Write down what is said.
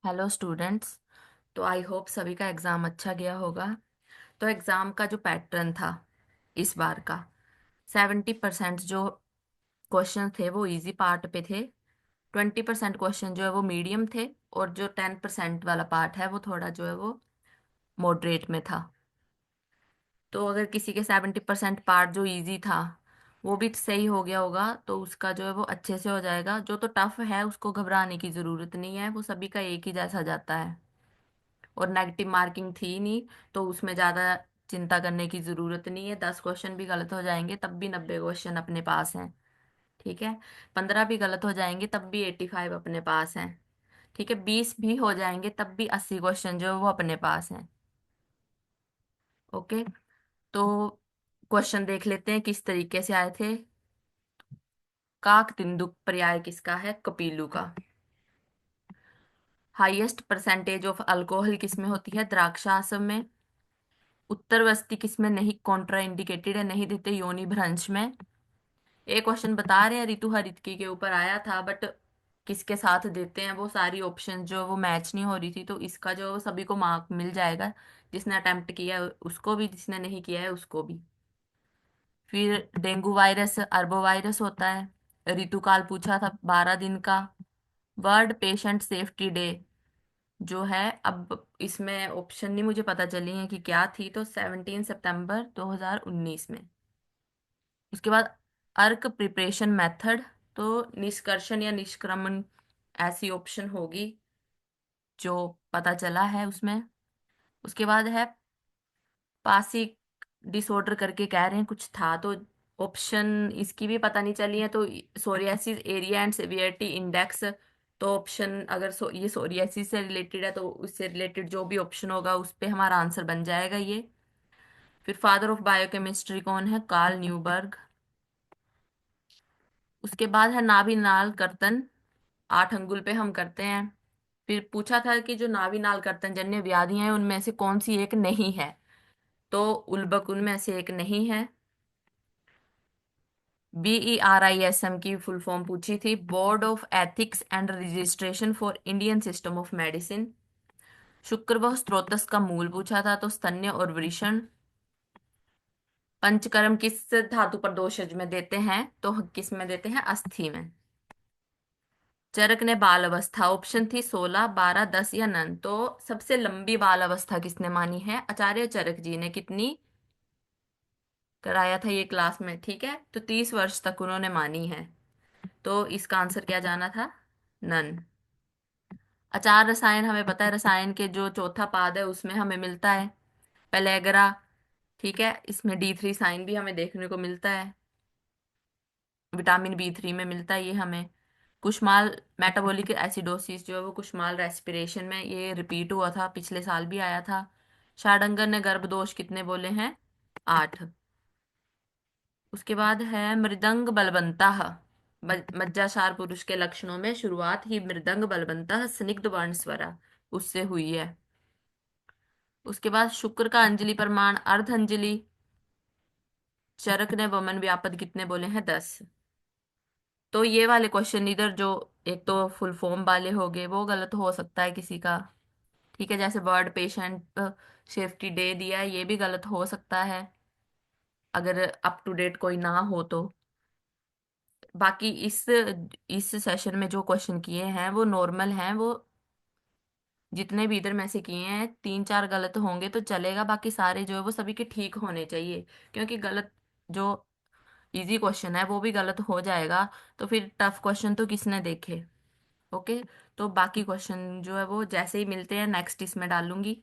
Hello students. तो I hope सभी का एग्ज़ाम अच्छा गया होगा। तो एग्ज़ाम का जो पैटर्न था इस बार का 70% जो क्वेश्चन थे वो इजी पार्ट पे थे। 20% क्वेश्चन जो है वो मीडियम थे। और जो 10% वाला पार्ट है वो थोड़ा जो है वो मॉडरेट में था। तो अगर किसी के 70% पार्ट जो इजी था वो भी सही हो गया होगा तो उसका जो है वो अच्छे से हो जाएगा। जो तो टफ है उसको घबराने की ज़रूरत नहीं है, वो सभी का एक ही जैसा जाता है। और नेगेटिव मार्किंग थी नहीं, तो उसमें ज़्यादा चिंता करने की ज़रूरत नहीं है। 10 क्वेश्चन भी गलत हो जाएंगे तब भी 90 क्वेश्चन अपने पास हैं। ठीक है। 15 भी गलत हो जाएंगे तब भी 85 अपने पास हैं। ठीक है। 20 भी हो जाएंगे तब भी 80 क्वेश्चन जो है वो अपने पास हैं। ओके। तो क्वेश्चन देख लेते हैं किस तरीके से आए थे। काक तिंदुक पर्याय किसका है? कपिलू का। हाईएस्ट परसेंटेज ऑफ अल्कोहल किसमें होती है? द्राक्षासव में। उत्तरवस्ती किसमें नहीं कॉन्ट्रा इंडिकेटेड है, नहीं देते? योनि भ्रंश में। एक क्वेश्चन बता रहे हैं ऋतु हरितकी के ऊपर आया था, बट किसके साथ देते हैं वो सारी ऑप्शन जो वो मैच नहीं हो रही थी, तो इसका जो सभी को मार्क मिल जाएगा। जिसने अटेम्प्ट किया है उसको भी, जिसने नहीं किया है उसको भी। फिर डेंगू वायरस अरबो वायरस होता है। ऋतुकाल पूछा था 12 दिन का। वर्ल्ड पेशेंट सेफ्टी डे जो है, अब इसमें ऑप्शन नहीं मुझे पता चली है कि क्या थी, तो 17 सितंबर 2019 में। उसके बाद अर्क प्रिपरेशन मेथड, तो निष्कर्षण या निष्क्रमण ऐसी ऑप्शन होगी जो पता चला है उसमें। उसके बाद है पासिक डिसऑर्डर करके कह रहे हैं कुछ था, तो ऑप्शन इसकी भी पता नहीं चली है। तो psoriasis area and severity index, तो ऑप्शन अगर ये सोरियासिस से रिलेटेड है तो उससे रिलेटेड जो भी ऑप्शन होगा उस पे हमारा आंसर बन जाएगा ये। फिर फादर ऑफ बायोकेमिस्ट्री कौन है? Carl Neuberg. उसके बाद है नाभि नाल कर्तन, 8 अंगुल पे हम करते हैं। फिर पूछा था कि जो नाभि नाल कर्तन जन्य व्याधियां हैं उनमें से कौन सी एक नहीं है, तो उल्बक उनमें से एक नहीं है। BERISM की फुल फॉर्म पूछी थी, board of ethics and registration for Indian system of medicine. शुक्र व स्त्रोतस का मूल पूछा था, तो स्तन्य और वृषण। पंचकर्म किस धातु पर दोषज में देते हैं, तो किस में देते हैं? अस्थि में। चरक ने बाल अवस्था, ऑप्शन थी 16, 12, 10 या नन, तो सबसे लंबी बाल अवस्था किसने मानी है? आचार्य चरक जी ने। कितनी कराया था ये क्लास में? ठीक है, तो 30 वर्ष तक उन्होंने मानी है। तो इसका आंसर क्या जाना था? नन। आचार रसायन हमें पता है, रसायन के जो चौथा पाद है उसमें हमें मिलता है पेलेगरा। ठीक है, इसमें D3 साइन भी हमें देखने को मिलता है। विटामिन B3 में मिलता है ये हमें। कुष्माल मेटाबॉलिक एसिडोसिस जो है वो कुष्माल रेस्पिरेशन में ये रिपीट हुआ था, पिछले साल भी आया था। शार्डंगर ने गर्भ दोष कितने बोले हैं? 8। उसके बाद है मृदंग बलवंतः, मज्जाशार पुरुष के लक्षणों में शुरुआत ही मृदंग बलवंतः स्निग्ध वर्ण स्वरा उससे हुई है। उसके बाद शुक्र का अंजलि प्रमाण अर्ध अंजलि। चरक ने वमन व्यापद कितने बोले हैं? 10। तो ये वाले क्वेश्चन इधर जो एक तो फुल फॉर्म वाले हो गए वो गलत हो सकता है किसी का। ठीक है, जैसे वर्ल्ड पेशेंट सेफ्टी डे दिया है ये भी गलत हो सकता है अगर अप टू डेट कोई ना हो तो। बाकी इस सेशन में जो क्वेश्चन किए हैं वो नॉर्मल हैं। वो जितने भी इधर में से किए हैं 3 4 गलत होंगे तो चलेगा, बाकी सारे जो है वो सभी के ठीक होने चाहिए। क्योंकि गलत जो इजी क्वेश्चन है वो भी गलत हो जाएगा तो फिर टफ क्वेश्चन तो किसने देखे। ओके। तो बाकी क्वेश्चन जो है वो जैसे ही मिलते हैं नेक्स्ट इसमें डालूंगी।